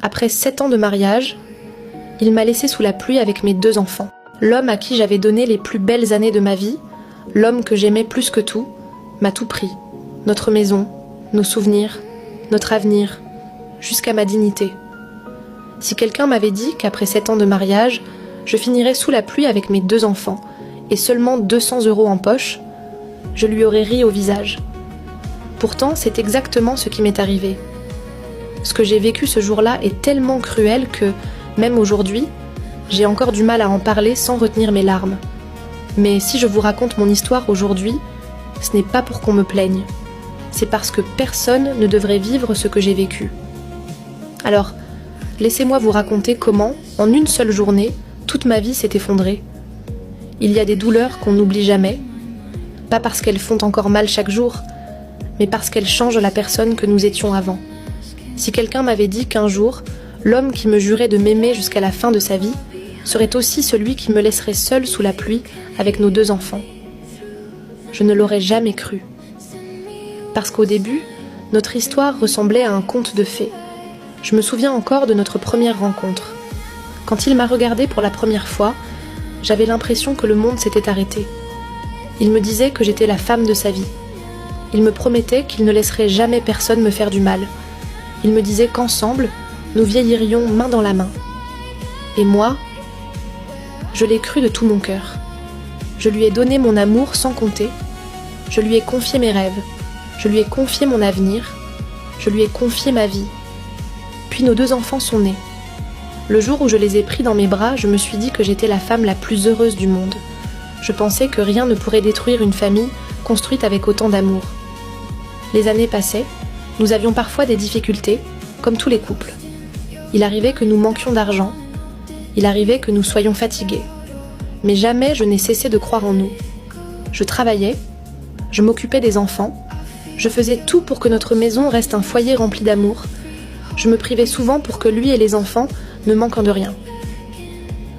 Après 7 ans de mariage, il m'a laissée sous la pluie avec mes 2 enfants. L'homme à qui j'avais donné les plus belles années de ma vie, l'homme que j'aimais plus que tout, m'a tout pris. Notre maison, nos souvenirs, notre avenir, jusqu'à ma dignité. Si quelqu'un m'avait dit qu'après 7 ans de mariage, je finirais sous la pluie avec mes 2 enfants et seulement 200 € en poche, je lui aurais ri au visage. Pourtant, c'est exactement ce qui m'est arrivé. Ce que j'ai vécu ce jour-là est tellement cruel que, même aujourd'hui, j'ai encore du mal à en parler sans retenir mes larmes. Mais si je vous raconte mon histoire aujourd'hui, ce n'est pas pour qu'on me plaigne. C'est parce que personne ne devrait vivre ce que j'ai vécu. Alors, laissez-moi vous raconter comment, en une seule journée, toute ma vie s'est effondrée. Il y a des douleurs qu'on n'oublie jamais, pas parce qu'elles font encore mal chaque jour, mais parce qu'elles changent la personne que nous étions avant. Si quelqu'un m'avait dit qu'un jour, l'homme qui me jurait de m'aimer jusqu'à la fin de sa vie serait aussi celui qui me laisserait seule sous la pluie avec nos 2 enfants, je ne l'aurais jamais cru. Parce qu'au début, notre histoire ressemblait à un conte de fées. Je me souviens encore de notre première rencontre. Quand il m'a regardée pour la première fois, j'avais l'impression que le monde s'était arrêté. Il me disait que j'étais la femme de sa vie. Il me promettait qu'il ne laisserait jamais personne me faire du mal. Il me disait qu'ensemble, nous vieillirions main dans la main. Et moi, je l'ai cru de tout mon cœur. Je lui ai donné mon amour sans compter. Je lui ai confié mes rêves. Je lui ai confié mon avenir. Je lui ai confié ma vie. Puis nos 2 enfants sont nés. Le jour où je les ai pris dans mes bras, je me suis dit que j'étais la femme la plus heureuse du monde. Je pensais que rien ne pourrait détruire une famille construite avec autant d'amour. Les années passaient, nous avions parfois des difficultés, comme tous les couples. Il arrivait que nous manquions d'argent, il arrivait que nous soyons fatigués. Mais jamais je n'ai cessé de croire en nous. Je travaillais, je m'occupais des enfants, je faisais tout pour que notre maison reste un foyer rempli d'amour. Je me privais souvent pour que lui et les enfants ne manquent de rien.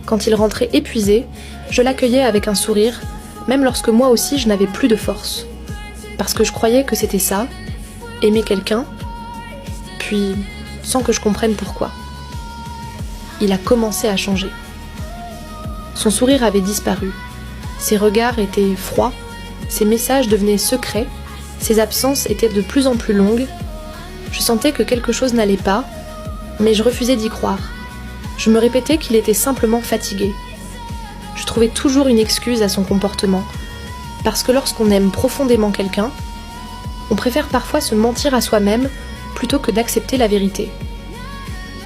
Quand il rentrait épuisé, je l'accueillais avec un sourire, même lorsque moi aussi je n'avais plus de force. Parce que je croyais que c'était ça, aimer quelqu'un, puis sans que je comprenne pourquoi. Il a commencé à changer. Son sourire avait disparu, ses regards étaient froids, ses messages devenaient secrets, ses absences étaient de plus en plus longues. Je sentais que quelque chose n'allait pas, mais je refusais d'y croire. Je me répétais qu'il était simplement fatigué. Je trouvais toujours une excuse à son comportement, parce que lorsqu'on aime profondément quelqu'un, on préfère parfois se mentir à soi-même plutôt que d'accepter la vérité.